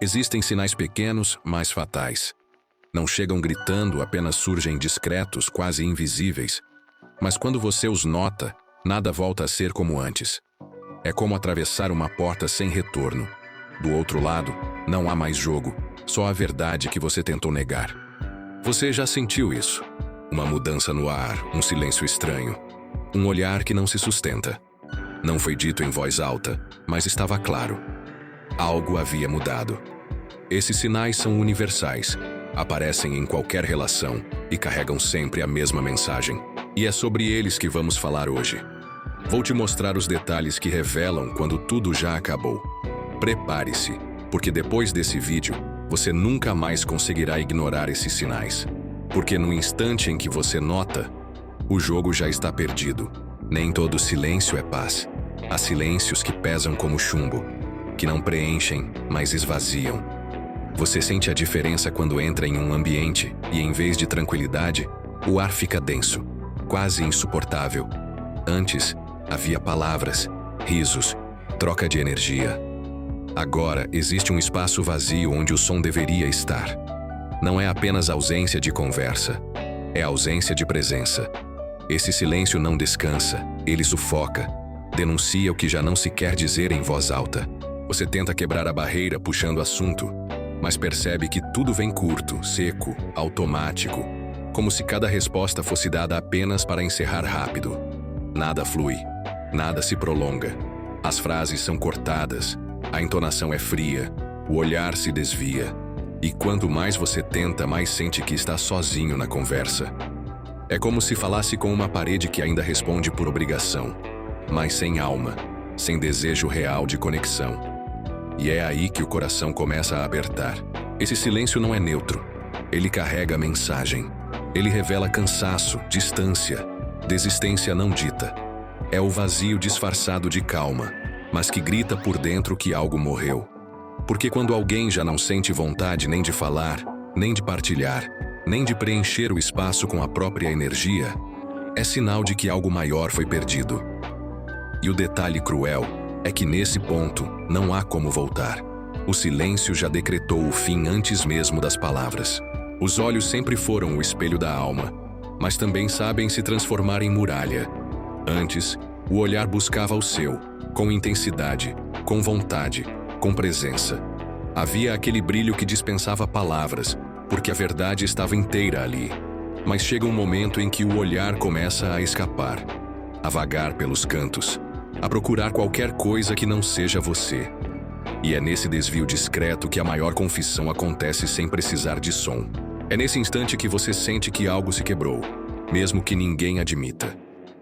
Existem sinais pequenos, mas fatais. Não chegam gritando, apenas surgem discretos, quase invisíveis. Mas quando você os nota, nada volta a ser como antes. É como atravessar uma porta sem retorno. Do outro lado, não há mais jogo, só a verdade que você tentou negar. Você já sentiu isso? Uma mudança no ar, um silêncio estranho, um olhar que não se sustenta. Não foi dito em voz alta, mas estava claro. Algo havia mudado. Esses sinais são universais, aparecem em qualquer relação e carregam sempre a mesma mensagem. E é sobre eles que vamos falar hoje. Vou te mostrar os detalhes que revelam quando tudo já acabou. Prepare-se, porque depois desse vídeo, você nunca mais conseguirá ignorar esses sinais. Porque no instante em que você nota, o jogo já está perdido. Nem todo silêncio é paz. Há silêncios que pesam como chumbo, que não preenchem, mas esvaziam. Você sente a diferença quando entra em um ambiente e, em vez de tranquilidade, o ar fica denso, quase insuportável. Antes, havia palavras, risos, troca de energia. Agora, existe um espaço vazio onde o som deveria estar. Não é apenas ausência de conversa, é ausência de presença. Esse silêncio não descansa, ele sufoca, denuncia o que já não se quer dizer em voz alta. Você tenta quebrar a barreira puxando assunto, mas percebe que tudo vem curto, seco, automático, como se cada resposta fosse dada apenas para encerrar rápido. Nada flui, nada se prolonga. As frases são cortadas, a entonação é fria, o olhar se desvia. E quanto mais você tenta, mais sente que está sozinho na conversa. É como se falasse com uma parede que ainda responde por obrigação, mas sem alma, sem desejo real de conexão. E é aí que o coração começa a apertar. Esse silêncio não é neutro. Ele carrega mensagem. Ele revela cansaço, distância, desistência não dita. É o vazio disfarçado de calma, mas que grita por dentro que algo morreu. Porque quando alguém já não sente vontade nem de falar, nem de partilhar, nem de preencher o espaço com a própria energia, é sinal de que algo maior foi perdido. E o detalhe cruel é que nesse ponto não há como voltar. O silêncio já decretou o fim antes mesmo das palavras. Os olhos sempre foram o espelho da alma, mas também sabem se transformar em muralha. Antes, o olhar buscava o seu, com intensidade, com vontade, com presença. Havia aquele brilho que dispensava palavras, porque a verdade estava inteira ali. Mas chega um momento em que o olhar começa a escapar, a vagar pelos cantos, a procurar qualquer coisa que não seja você. E é nesse desvio discreto que a maior confissão acontece sem precisar de som. É nesse instante que você sente que algo se quebrou, mesmo que ninguém admita.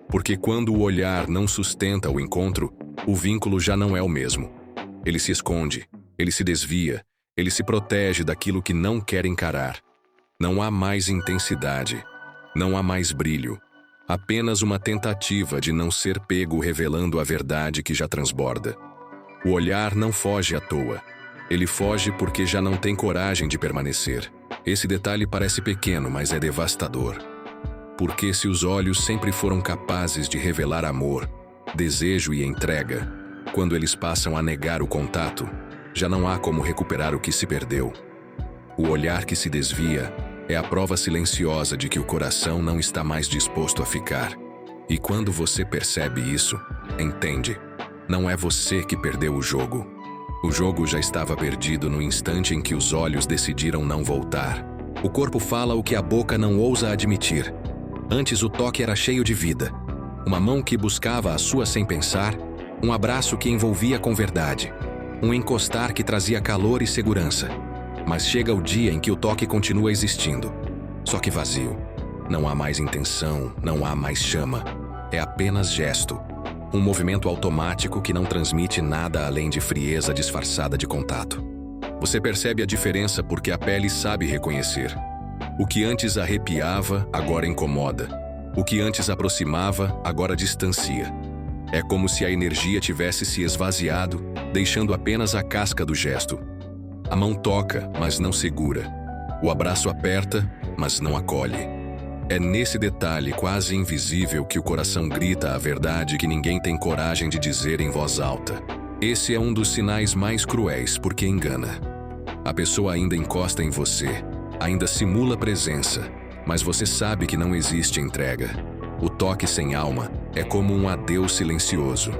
Porque quando o olhar não sustenta o encontro, o vínculo já não é o mesmo. Ele se esconde, ele se desvia, ele se protege daquilo que não quer encarar. Não há mais intensidade, não há mais brilho. Apenas uma tentativa de não ser pego revelando a verdade que já transborda. O olhar não foge à toa. Ele foge porque já não tem coragem de permanecer. Esse detalhe parece pequeno, mas é devastador. Porque se os olhos sempre foram capazes de revelar amor, desejo e entrega, quando eles passam a negar o contato, já não há como recuperar o que se perdeu. O olhar que se desvia é a prova silenciosa de que o coração não está mais disposto a ficar. E quando você percebe isso, entende. Não é você que perdeu o jogo. O jogo já estava perdido no instante em que os olhos decidiram não voltar. O corpo fala o que a boca não ousa admitir. Antes o toque era cheio de vida. Uma mão que buscava a sua sem pensar, um abraço que envolvia com verdade, um encostar que trazia calor e segurança. Mas chega o dia em que o toque continua existindo, só que vazio. Não há mais intenção, não há mais chama. É apenas gesto. Um movimento automático que não transmite nada além de frieza disfarçada de contato. Você percebe a diferença porque a pele sabe reconhecer. O que antes arrepiava, agora incomoda. O que antes aproximava, agora distancia. É como se a energia tivesse se esvaziado, deixando apenas a casca do gesto. A mão toca, mas não segura. O abraço aperta, mas não acolhe. É nesse detalhe quase invisível que o coração grita a verdade que ninguém tem coragem de dizer em voz alta. Esse é um dos sinais mais cruéis porque engana. A pessoa ainda encosta em você, ainda simula presença, mas você sabe que não existe entrega. O toque sem alma é como um adeus silencioso.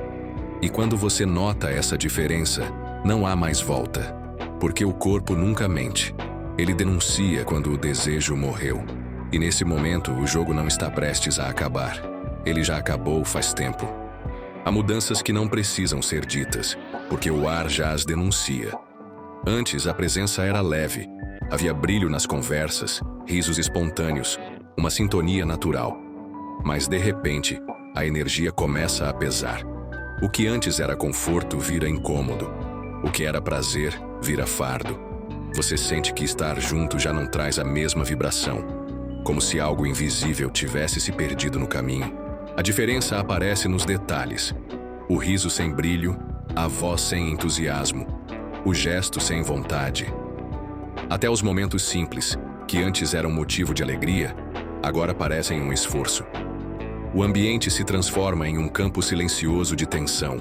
E quando você nota essa diferença, não há mais volta. Porque o corpo nunca mente. Ele denuncia quando o desejo morreu. E nesse momento, o jogo não está prestes a acabar. Ele já acabou faz tempo. Há mudanças que não precisam ser ditas, porque o ar já as denuncia. Antes, a presença era leve. Havia brilho nas conversas, risos espontâneos, uma sintonia natural. Mas, de repente, a energia começa a pesar. O que antes era conforto vira incômodo. O que era prazer vira fardo. Você sente que estar junto já não traz a mesma vibração, como se algo invisível tivesse se perdido no caminho. A diferença aparece nos detalhes. O riso sem brilho, a voz sem entusiasmo, o gesto sem vontade. Até os momentos simples, que antes eram motivo de alegria, agora parecem um esforço. O ambiente se transforma em um campo silencioso de tensão,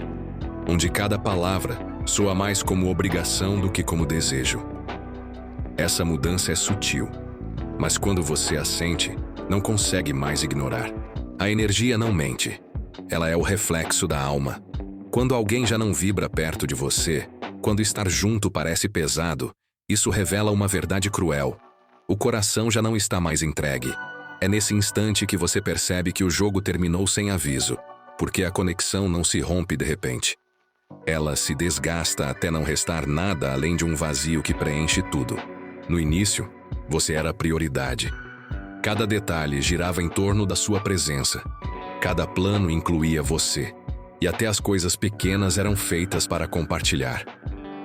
onde cada palavra soa mais como obrigação do que como desejo. Essa mudança é sutil, mas quando você a sente, não consegue mais ignorar. A energia não mente. Ela é o reflexo da alma. Quando alguém já não vibra perto de você, quando estar junto parece pesado, isso revela uma verdade cruel. O coração já não está mais entregue. É nesse instante que você percebe que o jogo terminou sem aviso, porque a conexão não se rompe de repente. Ela se desgasta até não restar nada além de um vazio que preenche tudo. No início, você era a prioridade. Cada detalhe girava em torno da sua presença. Cada plano incluía você. E até as coisas pequenas eram feitas para compartilhar.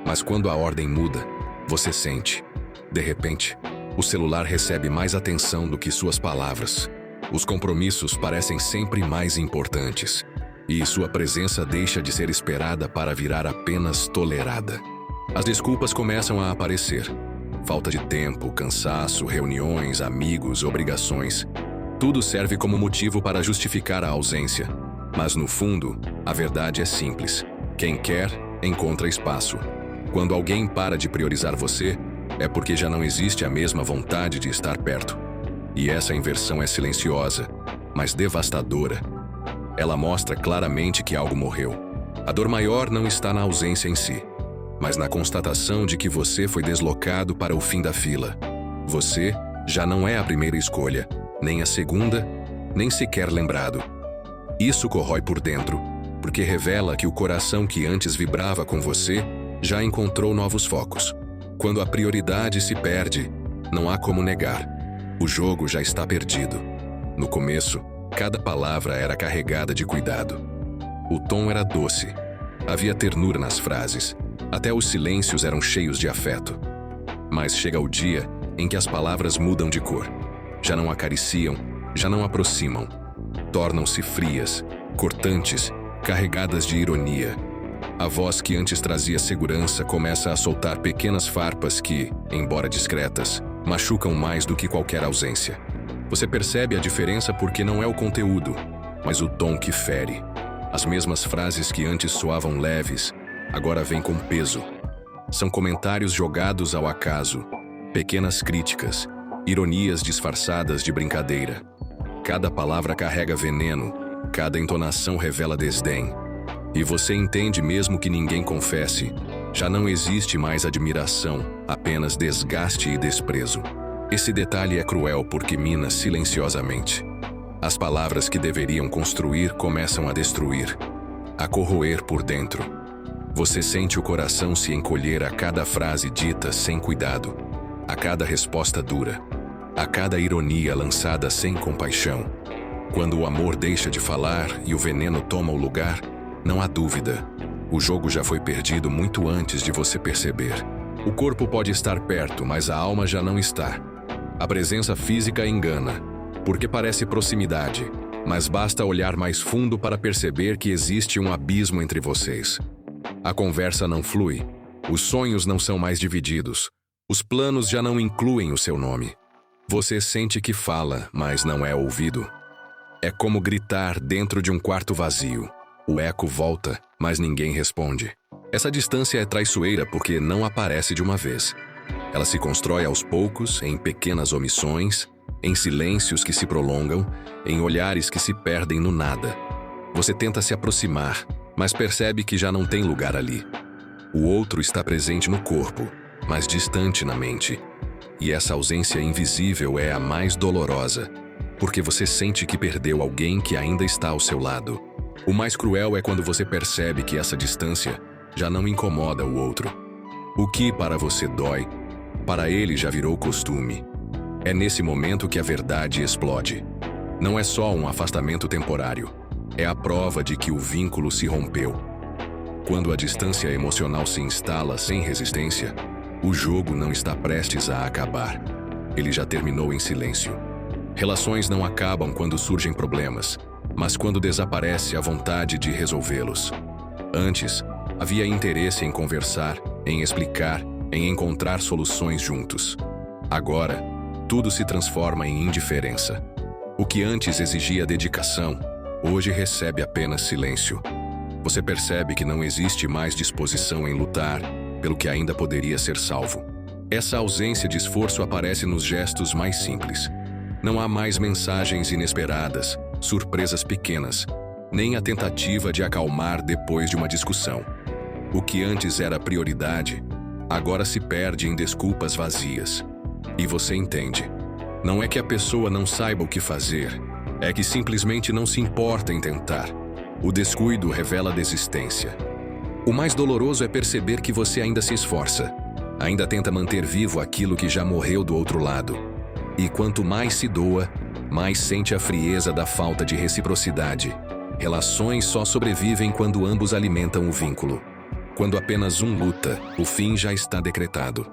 Mas quando a ordem muda, você sente. De repente, o celular recebe mais atenção do que suas palavras. Os compromissos parecem sempre mais importantes. E sua presença deixa de ser esperada para virar apenas tolerada. As desculpas começam a aparecer. Falta de tempo, cansaço, reuniões, amigos, obrigações. Tudo serve como motivo para justificar a ausência. Mas no fundo, a verdade é simples. Quem quer, encontra espaço. Quando alguém para de priorizar você, é porque já não existe a mesma vontade de estar perto. E essa inversão é silenciosa, mas devastadora. Ela mostra claramente que algo morreu. A dor maior não está na ausência em si, mas na constatação de que você foi deslocado para o fim da fila. Você já não é a primeira escolha, nem a segunda, nem sequer lembrado. Isso corrói por dentro, porque revela que o coração que antes vibrava com você já encontrou novos focos. Quando a prioridade se perde, não há como negar. O jogo já está perdido. No começo, cada palavra era carregada de cuidado. O tom era doce. Havia ternura nas frases. Até os silêncios eram cheios de afeto. Mas chega o dia em que as palavras mudam de cor. Já não acariciam, já não aproximam. Tornam-se frias, cortantes, carregadas de ironia. A voz que antes trazia segurança começa a soltar pequenas farpas que, embora discretas, machucam mais do que qualquer ausência. Você percebe a diferença porque não é o conteúdo, mas o tom que fere. As mesmas frases que antes soavam leves, agora vêm com peso. São comentários jogados ao acaso, pequenas críticas, ironias disfarçadas de brincadeira. Cada palavra carrega veneno, cada entonação revela desdém. E você entende mesmo que ninguém confesse, já não existe mais admiração, apenas desgaste e desprezo. Esse detalhe é cruel porque mina silenciosamente. As palavras que deveriam construir começam a destruir, a corroer por dentro. Você sente o coração se encolher a cada frase dita sem cuidado, a cada resposta dura, a cada ironia lançada sem compaixão. Quando o amor deixa de falar e o veneno toma o lugar, não há dúvida. O jogo já foi perdido muito antes de você perceber. O corpo pode estar perto, mas a alma já não está. A presença física engana, porque parece proximidade, mas basta olhar mais fundo para perceber que existe um abismo entre vocês. A conversa não flui, os sonhos não são mais divididos, os planos já não incluem o seu nome. Você sente que fala, mas não é ouvido. É como gritar dentro de um quarto vazio. O eco volta, mas ninguém responde. Essa distância é traiçoeira porque não aparece de uma vez. Ela se constrói aos poucos, em pequenas omissões, em silêncios que se prolongam, em olhares que se perdem no nada. Você tenta se aproximar, mas percebe que já não tem lugar ali. O outro está presente no corpo, mas distante na mente. E essa ausência invisível é a mais dolorosa, porque você sente que perdeu alguém que ainda está ao seu lado. O mais cruel é quando você percebe que essa distância já não incomoda o outro. O que para você dói, para ele já virou costume. É nesse momento que a verdade explode. Não é só um afastamento temporário, é a prova de que o vínculo se rompeu. Quando a distância emocional se instala sem resistência, o jogo não está prestes a acabar. Ele já terminou em silêncio. Relações não acabam quando surgem problemas, mas quando desaparece a vontade de resolvê-los. Antes, havia interesse em conversar, em explicar, em encontrar soluções juntos. Agora, tudo se transforma em indiferença. O que antes exigia dedicação, hoje recebe apenas silêncio. Você percebe que não existe mais disposição em lutar pelo que ainda poderia ser salvo. Essa ausência de esforço aparece nos gestos mais simples. Não há mais mensagens inesperadas, surpresas pequenas, nem a tentativa de acalmar depois de uma discussão. O que antes era prioridade, agora se perde em desculpas vazias. E você entende. Não é que a pessoa não saiba o que fazer, é que simplesmente não se importa em tentar. O descuido revela desistência. O mais doloroso é perceber que você ainda se esforça, ainda tenta manter vivo aquilo que já morreu do outro lado. E quanto mais se doa, mais sente a frieza da falta de reciprocidade. Relações só sobrevivem quando ambos alimentam o vínculo. Quando apenas um luta, o fim já está decretado.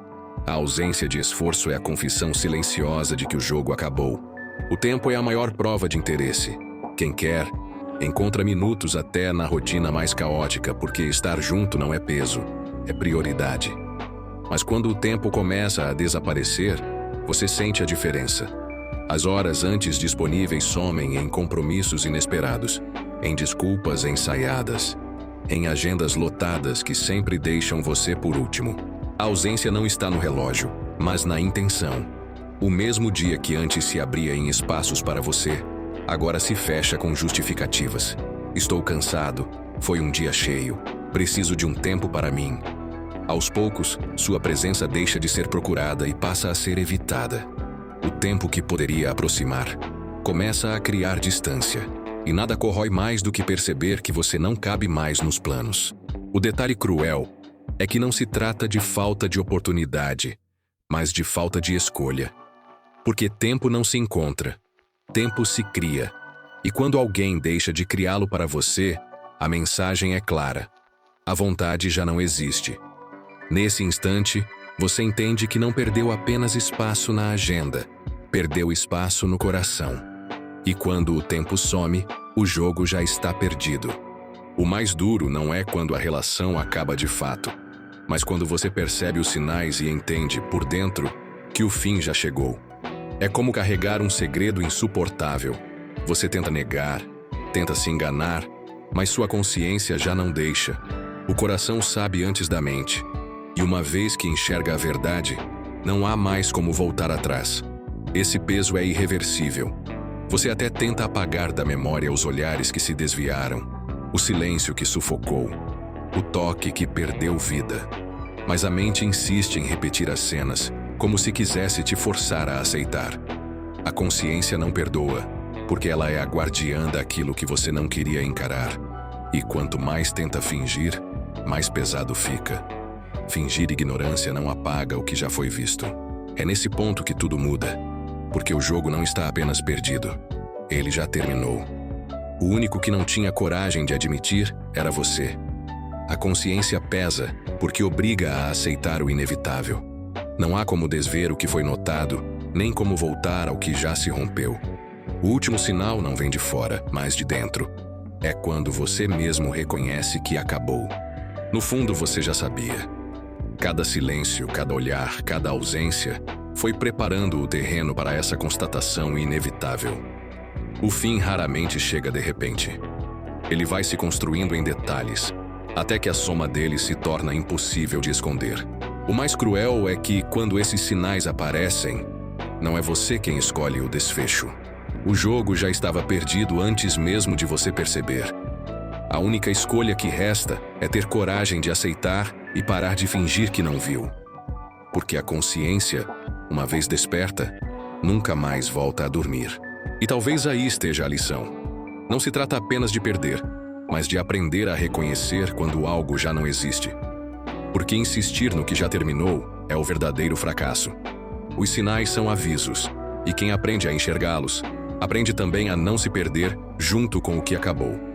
A ausência de esforço é a confissão silenciosa de que o jogo acabou. O tempo é a maior prova de interesse. Quem quer, encontra minutos até na rotina mais caótica, porque estar junto não é peso, é prioridade. Mas quando o tempo começa a desaparecer, você sente a diferença. As horas antes disponíveis somem em compromissos inesperados, em desculpas ensaiadas, em agendas lotadas que sempre deixam você por último. A ausência não está no relógio, mas na intenção. O mesmo dia que antes se abria em espaços para você, agora se fecha com justificativas. Estou cansado, foi um dia cheio, preciso de um tempo para mim. Aos poucos, sua presença deixa de ser procurada e passa a ser evitada. O tempo que poderia aproximar começa a criar distância, e nada corrói mais do que perceber que você não cabe mais nos planos. O detalhe cruel é que não se trata de falta de oportunidade, mas de falta de escolha. Porque tempo não se encontra, tempo se cria. E quando alguém deixa de criá-lo para você, a mensagem é clara. A vontade já não existe. Nesse instante, você entende que não perdeu apenas espaço na agenda, perdeu espaço no coração. E quando o tempo some, o jogo já está perdido. O mais duro não é quando a relação acaba de fato, mas quando você percebe os sinais e entende, por dentro, que o fim já chegou. É como carregar um segredo insuportável. Você tenta negar, tenta se enganar, mas sua consciência já não deixa. O coração sabe antes da mente. E uma vez que enxerga a verdade, não há mais como voltar atrás. Esse peso é irreversível. Você até tenta apagar da memória os olhares que se desviaram, o silêncio que sufocou, o toque que perdeu vida. Mas a mente insiste em repetir as cenas, como se quisesse te forçar a aceitar. A consciência não perdoa, porque ela é a guardiã daquilo que você não queria encarar. E quanto mais tenta fingir, mais pesado fica. Fingir ignorância não apaga o que já foi visto. É nesse ponto que tudo muda, porque o jogo não está apenas perdido. Ele já terminou. O único que não tinha coragem de admitir era você. A consciência pesa, porque obriga a aceitar o inevitável. Não há como desver o que foi notado, nem como voltar ao que já se rompeu. O último sinal não vem de fora, mas de dentro. É quando você mesmo reconhece que acabou. No fundo, você já sabia. Cada silêncio, cada olhar, cada ausência foi preparando o terreno para essa constatação inevitável. O fim raramente chega de repente. Ele vai se construindo em detalhes, até que a soma deles se torna impossível de esconder. O mais cruel é que, quando esses sinais aparecem, não é você quem escolhe o desfecho. O jogo já estava perdido antes mesmo de você perceber. A única escolha que resta é ter coragem de aceitar e parar de fingir que não viu. Porque a consciência, uma vez desperta, nunca mais volta a dormir. E talvez aí esteja a lição. Não se trata apenas de perder, mas de aprender a reconhecer quando algo já não existe. Porque insistir no que já terminou é o verdadeiro fracasso. Os sinais são avisos, e quem aprende a enxergá-los, aprende também a não se perder junto com o que acabou.